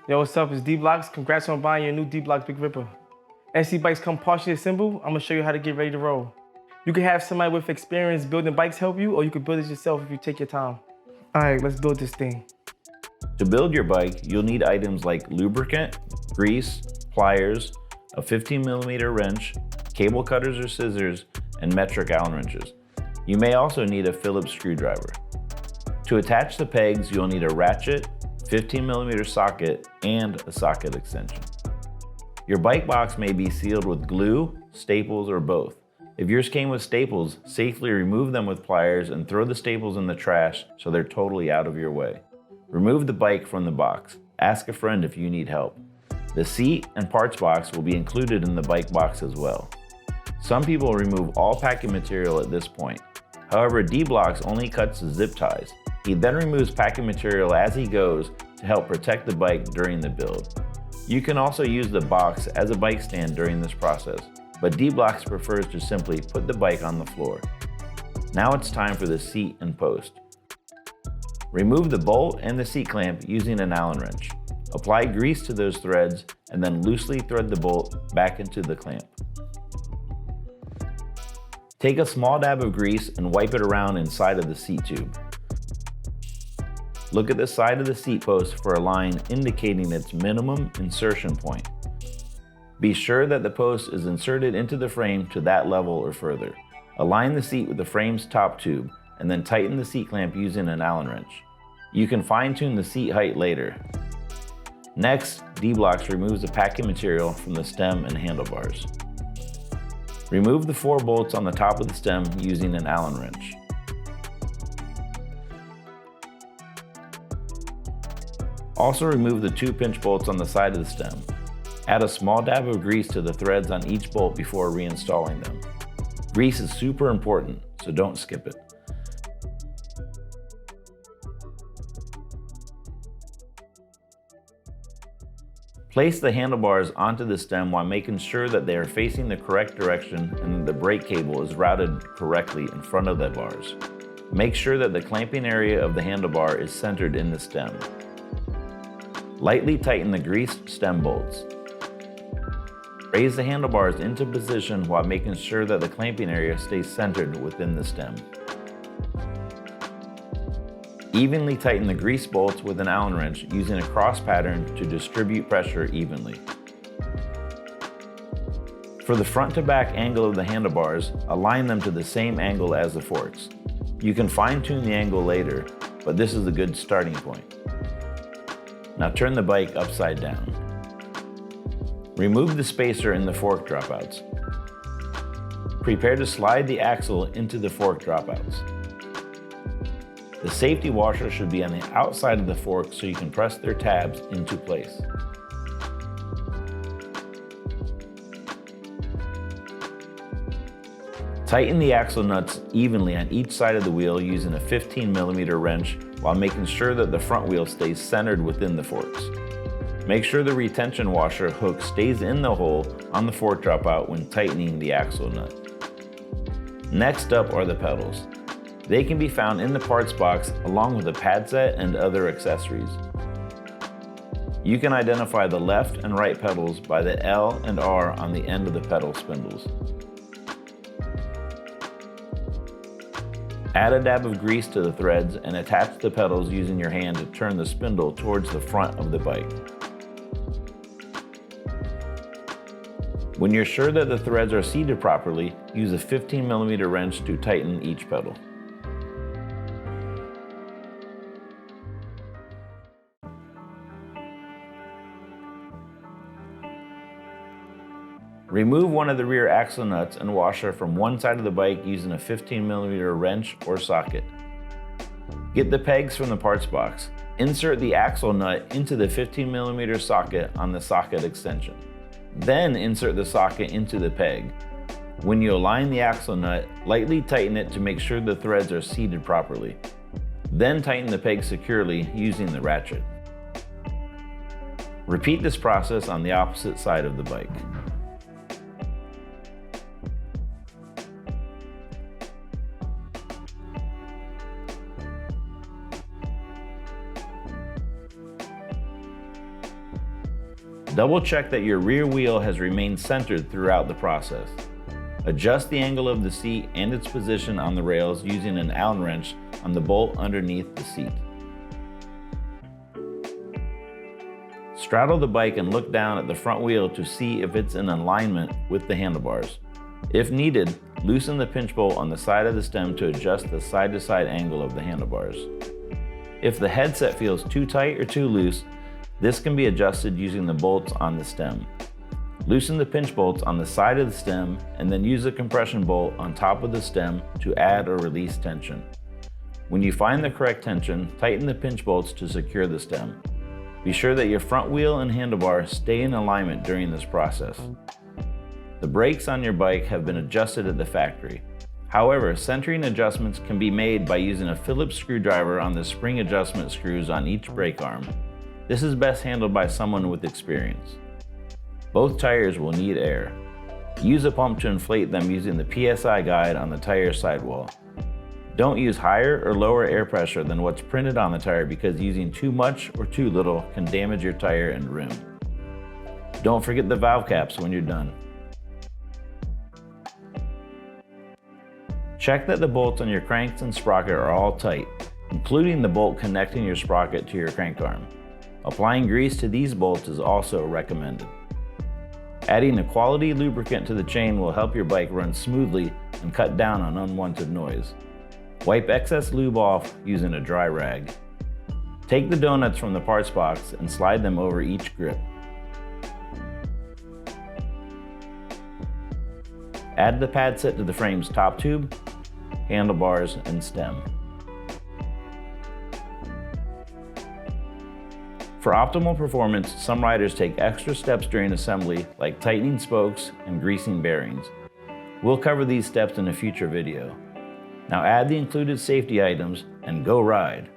Yo, what's up? It's D-Blocks. Congrats on buying your new D-Block Big Ripper. SC bikes come partially assembled. I'm gonna show you how to get ready to roll. You can have somebody with experience building bikes help you, or you can build it yourself if you take your time. All right, let's build this thing. To build your bike, you'll need items like lubricant, grease, pliers, a 15mm wrench, cable cutters or scissors, and metric Allen wrenches. You may also need a Phillips screwdriver. To attach the pegs, you'll need a ratchet, 15mm socket, and a socket extension. Your bike box may be sealed with glue, staples, or both. If yours came with staples, safely remove them with pliers and throw the staples in the trash so they're totally out of your way. Remove the bike from the box. Ask a friend if you need help. The seat and parts box will be included in the bike box as well. Some people remove all packing material at this point. However, D-Blocks only cuts the zip ties. He then removes packing material as he goes to help protect the bike during the build. You can also use the box as a bike stand during this process, but D-Blocks prefers to simply put the bike on the floor. Now it's time for the seat and post. Remove the bolt and the seat clamp using an Allen wrench. Apply grease to those threads and then loosely thread the bolt back into the clamp. Take a small dab of grease and wipe it around inside of the seat tube. Look at the side of the seat post for a line indicating its minimum insertion point. Be sure that the post is inserted into the frame to that level or further. Align the seat with the frame's top tube and then tighten the seat clamp using an Allen wrench. You can fine-tune the seat height later. Next, D-Blocks removes the packing material from the stem and handlebars. Remove the 4 bolts on the top of the stem using an Allen wrench. Also remove the 2 pinch bolts on the side of the stem. Add a small dab of grease to the threads on each bolt before reinstalling them. Grease is super important, so don't skip it. Place the handlebars onto the stem while making sure that they are facing the correct direction and that the brake cable is routed correctly in front of the bars. Make sure that the clamping area of the handlebar is centered in the stem. Lightly tighten the greased stem bolts. Raise the handlebars into position while making sure that the clamping area stays centered within the stem. Evenly tighten the grease bolts with an Allen wrench using a cross pattern to distribute pressure evenly. For the front to back angle of the handlebars, align them to the same angle as the forks. You can fine-tune the angle later, but this is a good starting point. Now turn the bike upside down. Remove the spacer in the fork dropouts. Prepare to slide the axle into the fork dropouts. The safety washer should be on the outside of the fork so you can press their tabs into place. Tighten the axle nuts evenly on each side of the wheel using a 15mm wrench while making sure that the front wheel stays centered within the forks. Make sure the retention washer hook stays in the hole on the fork dropout when tightening the axle nut. Next up are the pedals. They can be found in the parts box along with a pad set and other accessories. You can identify the left and right pedals by the L and R on the end of the pedal spindles. Add a dab of grease to the threads and attach the pedals using your hand to turn the spindle towards the front of the bike. When you're sure that the threads are seated properly, use a 15mm wrench to tighten each pedal. Remove one of the rear axle nuts and washer from one side of the bike using a 15mm wrench or socket. Get the pegs from the parts box. Insert the axle nut into the 15mm socket on the socket extension. Then insert the socket into the peg. When you align the axle nut, lightly tighten it to make sure the threads are seated properly. Then tighten the peg securely using the ratchet. Repeat this process on the opposite side of the bike. Double check that your rear wheel has remained centered throughout the process. Adjust the angle of the seat and its position on the rails using an Allen wrench on the bolt underneath the seat. Straddle the bike and look down at the front wheel to see if it's in alignment with the handlebars. If needed, loosen the pinch bolt on the side of the stem to adjust the side-to-side angle of the handlebars. If the headset feels too tight or too loose, this can be adjusted using the bolts on the stem. Loosen the pinch bolts on the side of the stem and then use a compression bolt on top of the stem to add or release tension. When you find the correct tension, tighten the pinch bolts to secure the stem. Be sure that your front wheel and handlebar stay in alignment during this process. The brakes on your bike have been adjusted at the factory. However, centering adjustments can be made by using a Phillips screwdriver on the spring adjustment screws on each brake arm. This is best handled by someone with experience. Both tires will need air. Use a pump to inflate them using the PSI guide on the tire sidewall. Don't use higher or lower air pressure than what's printed on the tire because using too much or too little can damage your tire and rim. Don't forget the valve caps when you're done. Check that the bolts on your cranks and sprocket are all tight, including the bolt connecting your sprocket to your crank arm. Applying grease to these bolts is also recommended. Adding a quality lubricant to the chain will help your bike run smoothly and cut down on unwanted noise. Wipe excess lube off using a dry rag. Take the donuts from the parts box and slide them over each grip. Add the pad set to the frame's top tube, handlebars, and stem. For optimal performance, some riders take extra steps during assembly, like tightening spokes and greasing bearings. We'll cover these steps in a future video. Now add the included safety items and go ride.